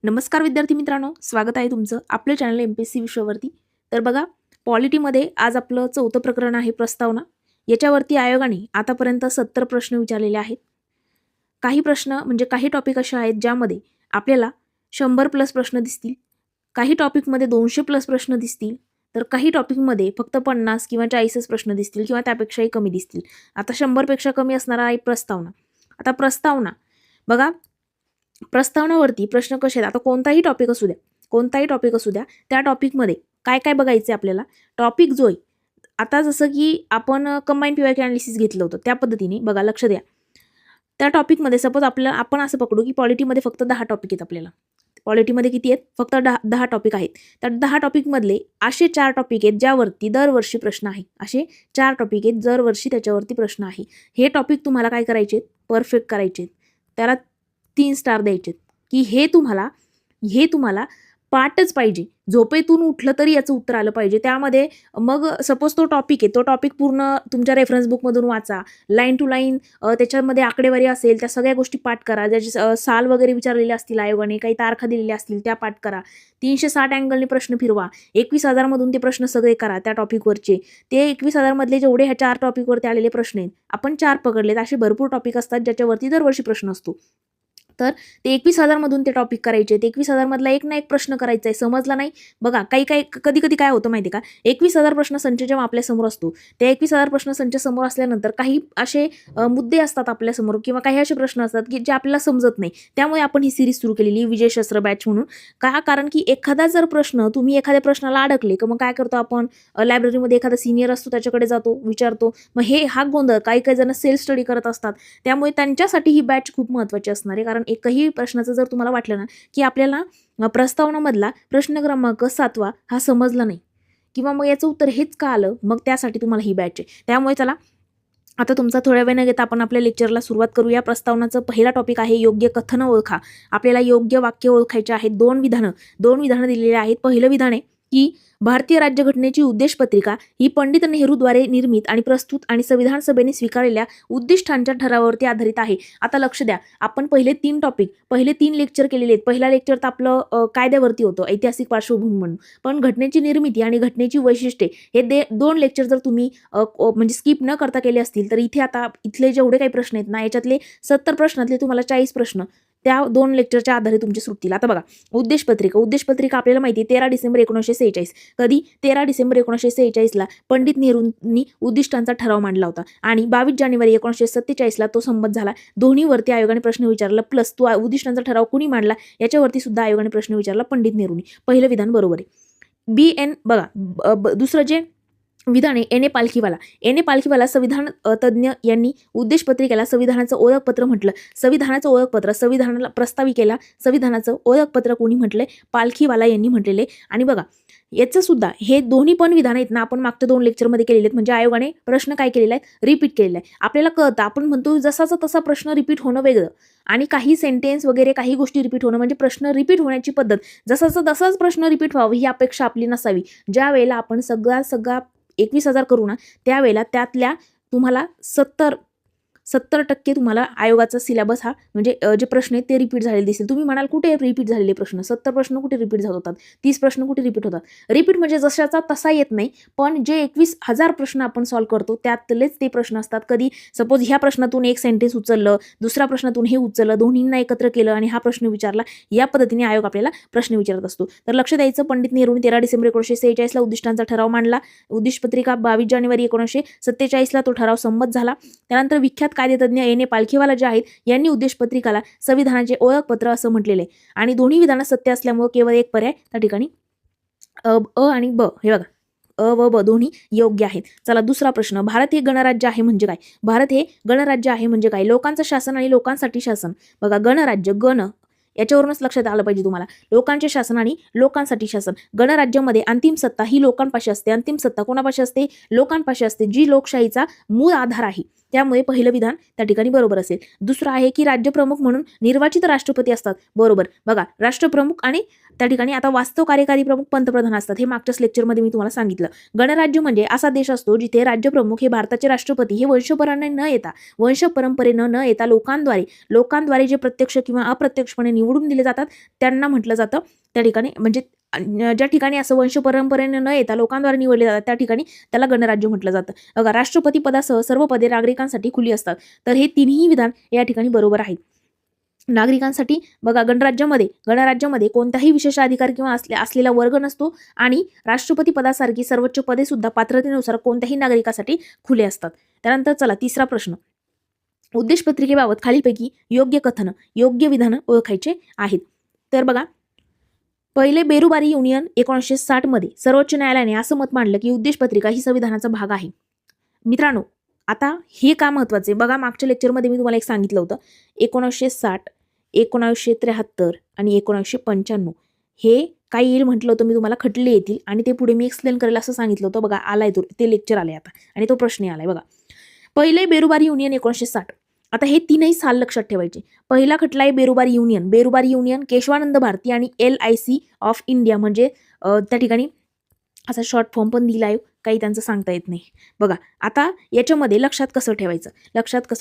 नमस्कार विद्यार्थी मित्रांनो, स्वागत आहे तुमचं आपल्या चॅनल MPSC विषयावरती. तर बघा, पॉलिटीमध्ये आज आपलं 4थं प्रकरण आहे प्रस्तावना. याच्यावरती आयोगाने आतापर्यंत 70 प्रश्न विचारलेले आहेत. काही प्रश्न म्हणजे काही टॉपिक असे आहेत ज्यामध्ये आपल्याला 100+ प्रश्न दिसतील, काही टॉपिकमध्ये 200+ प्रश्न दिसतील, तर काही टॉपिकमध्ये फक्त 50 किंवा 40 प्रश्न दिसतील किंवा त्यापेक्षाही कमी दिसतील. आता 100 पेक्षा कमी असणारा आहे प्रस्तावना. आता प्रस्तावना बघा, प्रस्तावनावरती प्रश्न कसे आहेत, आता कोणताही टॉपिक असू द्या त्या टॉपिकमध्ये काय काय बघायचे आपल्याला. टॉपिक जो आहे, आता जसं की आपण कंबाईन PYQ अनालिसिस घेतलं होतं त्या पद्धतीने बघा, लक्ष द्या. त्या टॉपिकमध्ये सपोज आपण असं पकडू की पॉलिटीमध्ये फक्त 10 टॉपिक आहेत. आपल्याला पॉलिटीमध्ये किती आहेत? फक्त 10 टॉपिक आहेत. त्या 10 टॉपिकमधले असे 4 टॉपिक आहेत ज्यावरती दरवर्षी प्रश्न आहे. असे 4 टॉपिक आहेत दरवर्षी त्याच्यावरती प्रश्न आहे. हे टॉपिक तुम्हाला काय करायचे? परफेक्ट करायचे. त्याला 3 स्टार द्यायचे की हे तुम्हाला पाठच पाहिजे. झोपेतून उठलं तरी याचं उत्तर आलं पाहिजे. त्यामध्ये मग सपोज तो टॉपिक आहे, तो टॉपिक पूर्ण तुमच्या रेफरन्स बुकमधून वाचा, लाईन टू लाईन त्याच्यामध्ये आकडेवारी असेल त्या सगळ्या गोष्टी पाठ करा. ज्याचे साल वगैरे विचारलेले असतील आयोगाने, काही तारखा दिलेल्या असतील त्या पाठ करा. 360 अँगलने प्रश्न फिरवा. 21,000 मधून ते प्रश्न सगळे करा त्या टॉपिकवरचे. ते 21,000 मधले जेवढे ह्या 4 टॉपिकवरती आलेले प्रश्न आहेत, आपण 4 पकडलेत. असे भरपूर टॉपिक असतात ज्याच्यावरती दरवर्षी प्रश्न असतो. तर ते 21,000 मधून ते टॉपिक करायचे. ते 21,000 मधला एक ना एक प्रश्न करायचा आहे. समजला नाही बघा, कधी कधी काय होतं माहिती आहे का, 21,000 प्रश्न संच जेव्हा आपल्यासमोर असतो, त्या 21,000 प्रश्न संच समोर असल्यानंतर काही असे मुद्दे असतात आपल्यासमोर किंवा काही असे प्रश्न असतात की जे आपल्याला समजत नाही. त्यामुळे आपण ही सिरीज सुरू केलेली विजय शस्त्र बॅच म्हणून. कारण की एखादा जर प्रश्न तुम्ही एखाद्या प्रश्नाला अडकले की मग काय करतो आपण, लायब्ररीमध्ये एखादा सिनियर असतो त्याच्याकडे जातो, विचारतो. मग हा गोंधळ काही जण सेल्फ स्टडी करत असतात. त्यामुळे त्यांच्यासाठी ही बॅच खूप महत्त्वाची असणार आहे. कारण एकही प्रश्नाचं जर तुम्हाला वाटलं ना की आपल्याला प्रस्तावनामधला प्रश्न क्रमांक 7 हा समजला नाही किंवा मग याचं उत्तर हेच का आलं, मग त्यासाठी तुम्हाला ही बॅच आहे. त्यामुळे चला, आता तुमचा थोड्या वेळ न घेता आपण आपल्या लेक्चरला सुरुवात करूया. प्रस्तावनाचं पहिला टॉपिक आहे योग्य कथन ओळखा. आपल्याला योग्य वाक्य ओळखायचे आहेत. दोन विधानं दिलेली आहेत. पहिलं विधान आहे की भारतीय राज्यघटनेची उद्देशपत्रिका ही पंडित नेहरूद्वारे निर्मित आणि प्रस्तुत आणि संविधान सभेने स्वीकारलेल्या उद्दिष्टांच्या ठरावावरती आधारित आहे. आता लक्ष द्या, आपण पहिले 3 लेक्चर केलेले आहेत. पहिला लेक्चर तर आपलं कायद्यावरती होतं, ऐतिहासिक पार्श्वभूमी म्हणून. पण घटनेची निर्मिती आणि घटनेची वैशिष्ट्ये हे 2 लेक्चर जर तुम्ही म्हणजे स्किप न करता केले असतील, तर इथले जेवढे काही प्रश्न आहेत ना, याच्यातले 70 प्रश्नातले तुम्हाला 40 प्रश्न त्या 2 लेक्चरच्या आधारे तुमचे सुटतील. आता बघा, उद्देशपत्रिका आपल्याला माहिती आहे 13 डिसेंबर 1946. कधी? 13 डिसेंबर 1946 पंडित नेहरूंनी उद्दिष्टांचा ठराव मांडला होता आणि 22 जानेवारी 1947 तो संमत झाला. दोन्हीवरती आयोगाने प्रश्न विचारला, प्लस तो उद्दिष्टांचा ठराव कुणी मांडला याच्यावरती सुद्धा आयोगाने प्रश्न विचारला, पंडित नेहरूंनी. पहिलं विधान बरोबर आहे. BN बघा, दुसरं जे विधान आहे एन ए पालखीवाला संविधान तज्ज्ञ यांनी उद्देशपत्रिकेला संविधानाचं ओळखपत्र म्हटलं. संविधानाला प्रस्ताविकेला संविधानाचं ओळखपत्र कोणी म्हटलंय? पालखीवाला यांनी म्हटलेले. आणि बघा, याचं सुद्धा हे दोन्ही पण विधान आहेत ना, आपण मागच्या 2 लेक्चरमध्ये केलेले आहेत. म्हणजे आयोगाने प्रश्न काय केलेला आहे? रिपीट केलेला आहे. आपल्याला कळतं, आपण म्हणतो जसाचा तसा प्रश्न रिपीट होणं वेगळं आणि काही सेंटेन्स वगैरे काही गोष्टी रिपीट होणं म्हणजे प्रश्न रिपीट होण्याची पद्धत जसाचा तसाच प्रश्न रिपीट व्हावं ही अपेक्षा आपली नसावी. ज्या वेळेला आपण सगळा 21,000 करू ना, त्यावेळेला त्यातल्या तुम्हाला 70% तुम्हाला आयोगाचा सिलेबस हा म्हणजे जे प्रश्न आहेत ते रिपीट झालेले दिसतील. तुम्ही म्हणाल कुठे रिपीट झालेले प्रश्न? 70 प्रश्न कुठे रिपीट होतात? 30 प्रश्न कुठे रिपीट होतात? रिपीट म्हणजे जशाचा तसा येत नाही, पण जे 21,000 प्रश्न आपण सॉल्व्ह करतो त्यातलेच ते प्रश्न असतात. कधी सपोज ह्या प्रश्नातून एक सेंटेन्स उचललं, दुसऱ्या प्रश्नातून हे उचललं, दोन्हींना एकत्र केलं आणि हा प्रश्न विचारला. या पद्धतीने आयोग आपल्याला प्रश्न विचारत असतो. तर लक्ष द्यायचं, पंडित नेहरूंनी 13 डिसेंबर 1946 उद्दिष्टांचा ठराव मांडला. उद्दिष्टपत्रिका 22 जानेवारी 1947 तो ठराव संमत झाला. त्यानंतर विख्यात कायदेतज्ञ एन ए पालखीवाला जे आहेत यांनी उद्देशपत्रिकाला संविधानाचे ओळखपत्र असं म्हटलेले. आणि दोन्ही विधानं सत्य असल्यामुळे केवळ एक पर्याय त्या ठिकाणी अ आणि ब, हे बघा, अ व ब दोन्ही योग्य आहेत. चला, दुसरा प्रश्न, भारत हे गणराज्य आहे म्हणजे काय? भारत हे गणराज्य आहे म्हणजे काय? लोकांचं शासन आणि लोकांसाठी शासन. बघा, गणराज्य, याच्यावरूनच लक्षात आलं पाहिजे तुम्हाला. लोकांचे शासन आणि लोकांसाठी शासन. गणराज्यामध्ये अंतिम सत्ता ही लोकांपाशी असते. अंतिम सत्ता कोणापाशी असते? लोकांपाशी असते, जी लोकशाहीचा मूळ आधार आहे. त्यामुळे पहिलं विधान त्या ठिकाणी बरोबर असेल. दुसरं आहे की राज्यप्रमुख म्हणून निर्वाचित राष्ट्रपती असतात. बरोबर. बघा, राष्ट्रप्रमुख आणि त्या ठिकाणी आता वास्तव कार्यकारी प्रमुख पंतप्रधान असतात. हे मागच्याच लेक्चरमध्ये मी तुम्हाला सांगितलं. गणराज्य म्हणजे असा देश असतो जिथे राज्यप्रमुख हे भारताचे राष्ट्रपती हे वंशपरंपरेने न येता लोकांद्वारे जे प्रत्यक्ष किंवा अप्रत्यक्षपणे निवडून दिले जातात त्यांना म्हटलं जातं त्या ठिकाणी, म्हणजे ज्या ठिकाणी असं वंश परंपरेने न येता लोकांद्वारे निवडले जातात त्या ठिकाणी त्याला गणराज्य म्हटलं जातं. बघा, राष्ट्रपती पदासह सर्व पदे नागरिकांसाठी खुली असतात. तर हे तिन्ही विधान या ठिकाणी बरोबर आहेत. नागरिकांसाठी बघा, गणराज्यामध्ये कोणताही विशेषाधिकार किंवा असलेला वर्ग नसतो आणि राष्ट्रपती पदासारखी सर्वोच्च पदे सुद्धा पात्रतेनुसार कोणत्याही नागरिकासाठी खुले असतात. त्यानंतर चला तिसरा प्रश्न. उद्देश पत्रिकेबाबत खालीलपैकी योग्य कथन, योग्य विधान ओळखायचे आहेत. तर बघा, पहिले बेरुबारी युनियन 1960 मध्ये सर्वोच्च न्यायालयाने असं मत मांडलं की उद्देश पत्रिका ही संविधानाचा भाग आहे. मित्रांनो, आता हे का महत्वाचे बघा, मागच्या लेक्चरमध्ये मी तुम्हाला एक सांगितलं होतं 1960, 1973 आणि 1995 हे काय येईल म्हटलं होतं मी तुम्हाला, खटले येतील आणि ते पुढे मी एक्सप्लेन करेल असं सांगितलं होतं. बघा, आलाय ते लेक्चर आलंय आता आणि तो प्रश्न आलाय. बघा, पहिले बेरुबारी युनियन 1960. आता हे तीनही साल लक्षात ठेवायचे. पहिला खटला आहे बेरुबारी युनियन केशवानंद भारती आणि LIC ऑफ इंडिया, म्हणजे त्या ठिकाणी असा शॉर्ट फॉर्म पण दिला आहे, काही त्यांचं सांगता येत नाही. बघा, आता याच्यामध्ये लक्षात कसं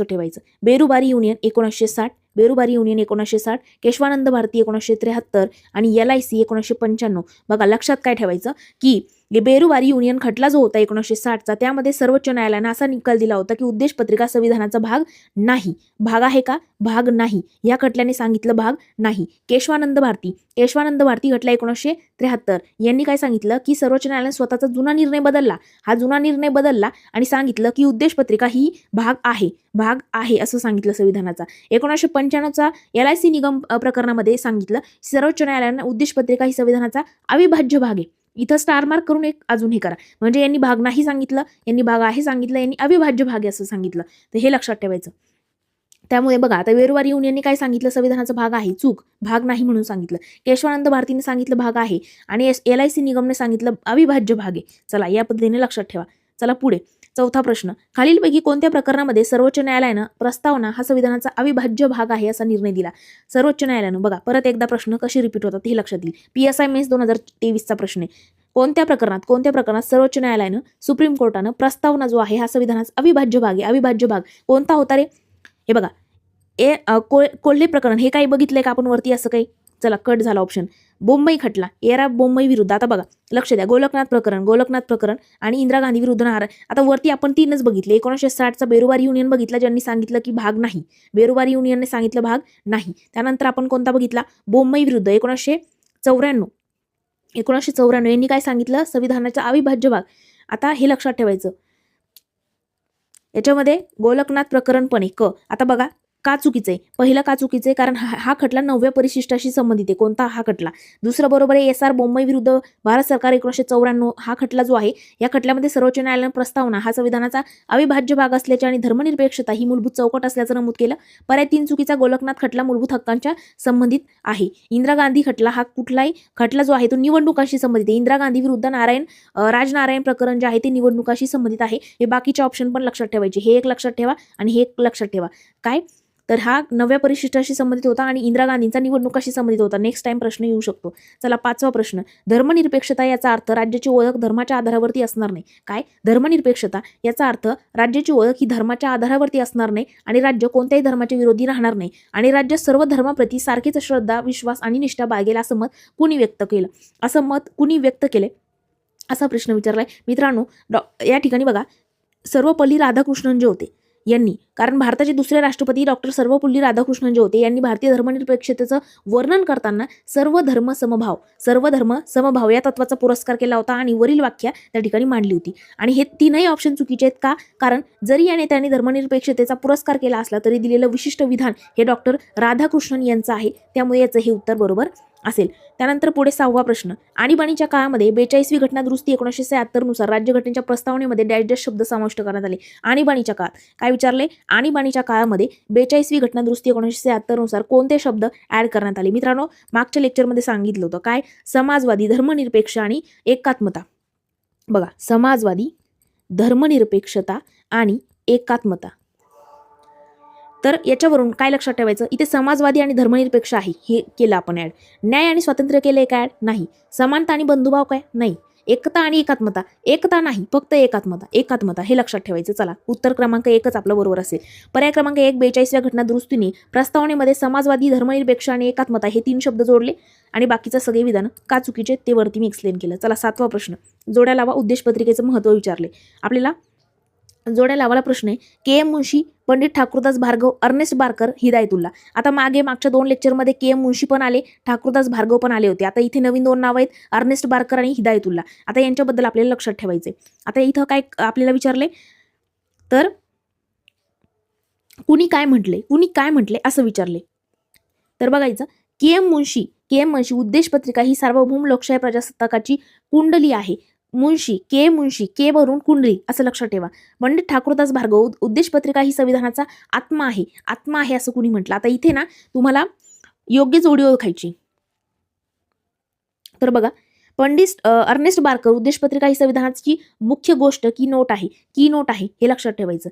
ठेवायचं, बेरुबारी युनियन 1960, केशवानंद भारती 1973 आणि LIC 1995. बघा, लक्षात काय ठेवायचं की बेरुबारी युनियन खटला जो होता 1960चा, त्यामध्ये सर्वोच्च न्यायालयाने असा निकाल दिला होता की उद्देश पत्रिका संविधानाचा भाग नाही. भाग आहे का? भाग नाही. या खटल्याने सांगितलं भाग नाही. केशवानंद भारती खटला 1973 यांनी काय सांगितलं की सर्वोच्च न्यायालयाने स्वतःचा जुना निर्णय बदलला आणि सांगितलं की उद्देश पत्रिका ही भाग आहे असं सांगितलं संविधानाचा. 1995चा LIC निगम प्रकरणामध्ये सांगितलं सर्वोच्च न्यायालयाने उद्देश पत्रिका ही संविधानाचा अविभाज्य भाग आहे. इथं स्टार मार्क करून एक अजून हे करा, म्हणजे यांनी भाग नाही सांगितलं, यांनी भाग आहे सांगितलं, यांनी अविभाज्य भाग आहे असं सांगितलं. तर हे लक्षात ठेवायचं. त्यामुळे बघा, आता बेरुबारी युनियनने काय सांगितलं, संविधानाचा भाग आहे, चूक, भाग नाही म्हणून सांगितलं. केशवानंद भारतीने सांगितलं भाग आहे आणि LIC निगमने सांगितलं अविभाज्य भाग आहे. चला, या पद्धतीने लक्षात ठेवा. चला पुढे, चौथा प्रश्न. खालीलपैकी कोणत्या प्रकरणामध्ये सर्वोच्च न्यायालयानं प्रस्तावना हा संविधानाचा अविभाज्य भाग आहे असा निर्णय दिला? सर्वोच्च न्यायालयानं. बघा, परत एकदा प्रश्न कसे रिपीट होतात हे लक्षात येईल. PSI मेन्स 2023चा प्रश्न आहे. कोणत्या प्रकरणात सर्वोच्च न्यायालयानं, सुप्रीम कोर्टानं प्रस्तावना जो आहे हा संविधानाचा अविभाज्य भाग आहे. अविभाज्य भाग कोणता होता रे? हे बघा, कोल्हे प्रकरण हे काही बघितलंय का आपण वरती असं काही? चला, कट झाला ऑप्शन. बोंबई खटला, एरा बोंबई विरुद्ध. आता बघा, लक्ष द्या, गोलकनाथ प्रकरण आणि इंदिरा गांधी विरुद्ध नारायण. आता वरती आपण तीनच बघितले. 1960चा बेरुबारी युनियन बघितला, ज्यांनी सांगितलं की भाग नाही. बेरुबारी युनियनने सांगितलं भाग नाही. त्यानंतर आपण कोणता बघितला? बोंबई विरुद्ध 1994 यांनी काय सांगितलं? संविधानाचा अविभाज्य भाग. आता हे लक्षात ठेवायचं. याच्यामध्ये गोलकनाथ प्रकरण पण आहे. आता बघा, का चुकीचं आहे? पहिलं का चुकीचं आहे? कारण हा खटला 9व्या परिशिष्टाशी संबंधित आहे. कोणता? हा खटला. दुसरं बरोबर आहे, SR बोंबई विरुद्ध भारत सरकार 1994. हा खटला जो आहे, या खटल्यामध्ये सर्वोच्च न्यायालयाने प्रस्तावना हा संविधानाचा अविभाज्य भाग असल्याचे आणि धर्मनिरपेक्षता ही मूलभूत चौकट असल्याचं नमूद केलं. पर्याय 3 चुकीचा. गोलकनाथ खटला मूलभूत हक्कांच्या संबंधित आहे. इंदिरा गांधी खटला हा कुठलाही खटला जो आहे तो निवडणुकाशी संबंधित आहे. इंदिरा गांधी विरुद्ध राजनारायण प्रकरण जे आहे ते निवडणुकाशी संबंधित आहे. हे बाकीचे ऑप्शन पण लक्षात ठेवायचे. हे एक लक्षात ठेवा आणि हे एक लक्षात ठेवा. काय? तर हा 9व्या परिशिष्टाशी संबंधित होता आणि इंदिरा गांधींचा निवडणुकाशी संबंधित होता. नेक्स्ट टाइम प्रश्न येऊ शकतो. चला, 5वा प्रश्न. धर्मनिरपेक्षता याचा अर्थ राज्याची ओळख धर्माच्या आधारावरती असणार नाही. काय? धर्मनिरपेक्षता याचा अर्थ राज्याची ओळख ही धर्माच्या आधारावरती असणार नाही आणि राज्य कोणत्याही धर्माच्या विरोधी राहणार नाही आणि राज्य सर्व धर्माप्रती सारखीच श्रद्धा, विश्वास आणि निष्ठा बाळगेल असं मत कुणी व्यक्त केले? असा प्रश्न विचारलाय. मित्रांनो, या ठिकाणी बघा, सर्वपल्ली राधाकृष्णन जे होते यांनी, कारण भारताचे दुसरे राष्ट्रपती डॉक्टर सर्वपल्ली राधाकृष्णन जे होते यांनी भारतीय धर्मनिरपेक्षतेचं वर्णन करताना सर्व धर्म समभाव या तत्वाचा पुरस्कार केला होता आणि वरील व्याख्या त्या ठिकाणी मांडली होती. आणि हे तीनही ऑप्शन चुकीचे आहेत. का? कारण जरी या नेत्यांनी धर्मनिरपेक्षतेचा पुरस्कार केला असला तरी दिलेलं विशिष्ट विधान हे डॉक्टर राधाकृष्णन यांचं आहे. त्यामुळे याचं हे उत्तर बरोबर असेल. त्यानंतर पुढे 6वा प्रश्न. आणीबाणीच्या काळामध्ये 42वी घटना दुरुस्ती 1976 नुसार राज्यघटनेच्या प्रस्तावनेमध्ये डॅश डॅश शब्द समाविष्ट करण्यात आले. आणीबाणीच्या काळात काय विचारले? आणीबाणीच्या काळामध्ये 42वी घटना दुरुस्ती 1976 नुसार कोणते शब्द ऍड करण्यात आले? मित्रांनो, मागच्या लेक्चरमध्ये सांगितलं होतं. काय? समाजवादी, धर्मनिरपेक्ष आणि एकात्मता. बघा, समाजवादी, धर्मनिरपेक्षता आणि एकात्मता. तर याच्यावरून काय लक्षात ठेवायचं? इथे समाजवादी आणि धर्मनिरपेक्ष आहे, हे केलं आपण ऍड. न्याय आणि स्वातंत्र्य केले का ऍड? नाही. समानता आणि बंधुभाव काय? नाही. एकता आणि एकात्मता, एकता नाही फक्त एकात्मता, एकात्मता हे लक्षात ठेवायचं. चला उत्तर क्रमांक 1च आपलं बरोबर असेल. पर्याय क्रमांक 1, 42व्या घटना दुरुस्तीने प्रस्तावनेमध्ये समाजवादी, धर्मनिरपेक्ष आणि एकात्मता हे 3 शब्द जोडले आणि बाकीचं सगळे विधान का चुकीचे ते वरती मी एक्सप्लेन केलं. चला 7वा प्रश्न, जोड्या लावा उद्देशपत्रिकेचं महत्त्व विचारले. आपल्याला जोड्या लावाला प्रश्न आहे, के.एम. मुन्शी, पंडित ठाकूरदास भार्गव, अर्नेस्ट बार्कर, हिदायतुल्ला. आता मागच्या 2 लेक्चरमध्ये के.एम. मुन्शी पण आले, ठाकूरदास भार्गव पण आले होते. आता इथे नवीन 2 नावं आहेत, अर्नेस्ट बार्कर आणि हिदायतुल्ला. आता यांच्याबद्दल आपल्याला लक्षात ठेवायचे. आता इथं काय आपल्याला विचारले, तर कुणी काय म्हटले असं विचारले. तर बघायचं, के.एम. मुन्शी उद्देशपत्रिका ही सार्वभौम लोकशाही प्रजासत्ताकाची कुंडली आहे. मुन्शी, के वरून कुंडली असं लक्षात ठेवा. पंडित ठाकूरदास भार्गव, उद्देशपत्रिका ही संविधानाचा आत्मा आहे असं कुणी म्हटलं. आता इथे ना तुम्हाला योग्य जोडी ओळखायची. तर बघा, पंडित अर्नेस्ट बार्कर, उद्देशपत्रिका ही संविधानाची मुख्य गोष्ट की नोट आहे हे लक्षात ठेवायचं.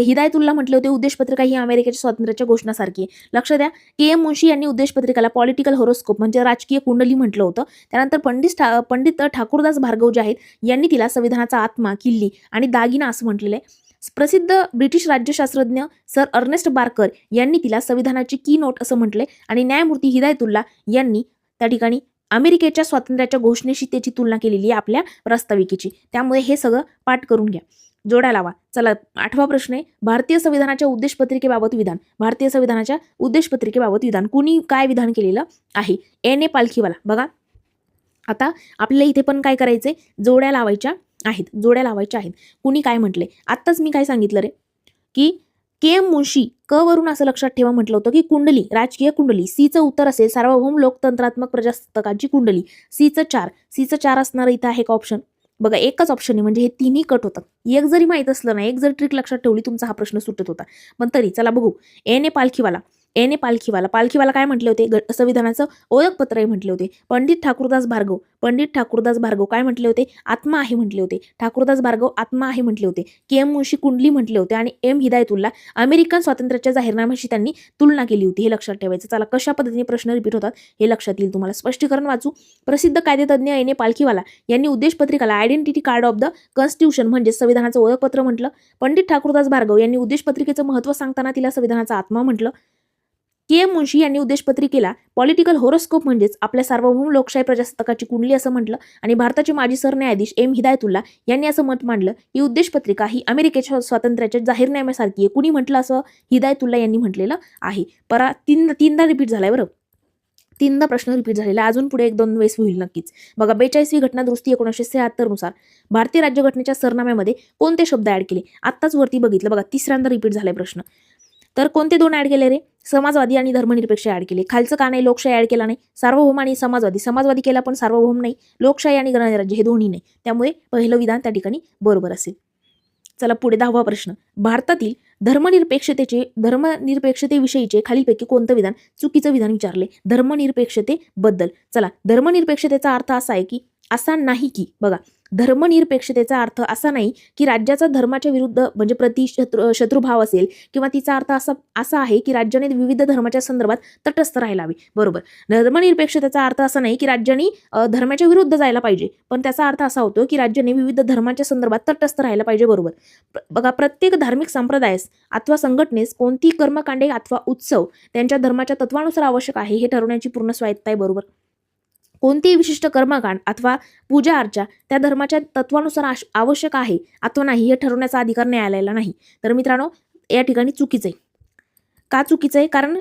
हिदायतुल्ला म्हटले होते उद्देशपत्रिका ही अमेरिकेच्या स्वातंत्र्याच्या घोषणासारखी आहे. लक्ष द्या, के.एम. मुन्शी यांनी उद्देशपत्रिकाला पॉलिटिकल होरोस्कोप म्हणजे राजकीय कुंडली म्हटलं होतं. त्यानंतर पंडित ठाकूरदास भार्गव जे आहेत यांनी तिला संविधानाचा आत्मा, किल्ली आणि दागिना असं म्हटलेलं आहे. प्रसिद्ध ब्रिटिश राज्यशास्त्रज्ञ सर अर्नेस्ट बार्कर यांनी तिला संविधानाची की नोट असं म्हटलंय आणि न्यायमूर्ती हिदायतुल्ला यांनी त्या ठिकाणी अमेरिकेच्या स्वातंत्र्याच्या घोषणेशी त्याची तुलना केलेली आहे आपल्या प्रस्ताविकेची. त्यामुळे हे सगळं पाठ करून घ्या. जोड्या लावा. चला 8वा प्रश्न आहे, भारतीय संविधानाच्या उद्देशपत्रिकेबाबत विधान. कुणी काय विधान केलेलं आहे? एन.ए. पालखीवाला. बघा, आता आपल्याला इथे पण काय करायचंय, जोड्या लावायच्या आहेत. कुणी काय म्हटले? आत्ताच मी काय सांगितलं रे, की के.एम. मुन्शी, क वरून असं लक्षात ठेवा म्हटलं होतं की कुंडली, राजकीय कुंडली. सीचं उत्तर असेल सार्वभौम लोकतंत्रात्मक प्रजासत्ताकाची कुंडली. सीचं 4 असणार इथं आहे का ऑप्शन? बघा, एकच ऑप्शन आहे म्हणजे हे तिन्ही कट होतात. एक जरी माहित असलं ना, एक जर ट्रिक लक्षात ठेवली तुमचा हा प्रश्न सुटत होता. पण तरी चला बघू. एन.ए. पालखीवाला काय म्हटले होते? संविधानाचं ओळखपत्र आहे म्हटले होते. पंडित ठाकूरदास भार्गव काय म्हटले होते? आत्मा आहे म्हटले होते. ठाकूरदास भार्गव आत्मा आहे म्हटले होते. के.एम. मुन्शी कुंडली म्हटले होते आणि एम. हिदायतुल्ला अमेरिकन स्वातंत्र्याच्या जाहीरनाम्याशी त्यांनी तुलना केली होती. हे लक्षात ठेवायचं. चला, कशा पद्धतीने प्रश्न रिपीट होतात हे लक्षात येईल तुम्हाला. स्पष्टीकरण वाचू. प्रसिद्ध कायदेतज्ञ एन.ए. पालखीवाला यांनी उद्देशपत्रिकाला identity card of the Constitution म्हणजे संविधानाचं ओळखपत्र म्हटलं. पंडित ठाकूरदास भार्गव यांनी उद्देशपत्रिकेचं महत्त्व सांगताना तिला संविधानाचा आत्मा म्हटलं. के.एम. मुन्शी यांनी उद्देशपत्रिकेला पॉलिटिकल होरोस्कोप म्हणजेच आपल्या सार्वभौम लोकशाही प्रजासत्ताकाची कुंडली असं म्हटलं. आणि भारताचे माजी सरन्यायाधीश एम. हिदायतुल्ला यांनी असं मत मांडलं की उद्देशपत्रिका ही अमेरिकेच्या स्वातंत्र्याच्या जाहीरनाम्यासारखी आहे. कुणी म्हटलं असं? हिदायतुल्ला यांनी म्हटलेलं आहे. तीनदा रिपीट झालाय बरं. 3दा प्रश्न रिपीट झालेला. अजून पुढे 1-2 वेळेस होईल नक्कीच. बघा, 42वी घटना दुरुस्ती 1976 नुसार भारतीय राज्यघटनेच्या सरनाम्यामध्ये कोणते शब्द ऍड केले? आत्ताच वरती बघितलं बघा, 3ऱ्यांदा रिपीट झालाय प्रश्न. तर कोणते 2 ऍड केले रे? समाजवादी आणि धर्मनिरपेक्ष ऍड केले. खालचं का नाही? लोकशाही ऍड केला नाही. सार्वभौम आणि समाजवादी केला पण सार्वभौम नाही. लोकशाही आणि गणराज्य हे दोन्ही नाही. त्यामुळे पहिलं विधान त्या ठिकाणी बरोबर असेल. चला पुढे 10वा प्रश्न, भारतातील धर्मनिरपेक्षतेविषयीचे खालीलपैकी कोणतं विधान चुकीचं विधान विचारले? धर्मनिरपेक्षतेबद्दल. चला, धर्मनिरपेक्षतेचा अर्थ असा आहे की असा नाही की, बघा, धर्मनिरपेक्षतेचा अर्थ असा नाही की राज्याचा धर्माच्या विरुद्ध म्हणजे शत्रुभाव असेल किंवा तिचा अर्थ असा आहे की राज्याने विविध धर्माच्या संदर्भात तटस्थ राहायला हवे. बरोबर. धर्मनिरपेक्षतेचा अर्थ असा नाही की राज्याने धर्माच्या विरुद्ध जायला पाहिजे, पण त्याचा अर्थ असा होतो की राज्याने विविध धर्माच्या संदर्भात तटस्थ राहायला पाहिजे. बरोबर. बघा, प्रत्येक धार्मिक संप्रदायास अथवा संघटनेस कोणती कर्मकांडे अथवा उत्सव त्यांच्या धर्माच्या तत्वानुसार आवश्यक आहे हे ठरवण्याची पूर्ण स्वायत्ता आहे. बरोबर. कोणतेही विशिष्ट कर्मकांड अथवा पूजा अर्चा त्या धर्माच्या तत्वानुसार आवश्यक आहे अथवा नाही हे ठरवण्याचा अधिकार न्यायालयाला नाही. तर मित्रांनो, या ठिकाणी चुकीचं आहे. का चुकीचं आहे? कारण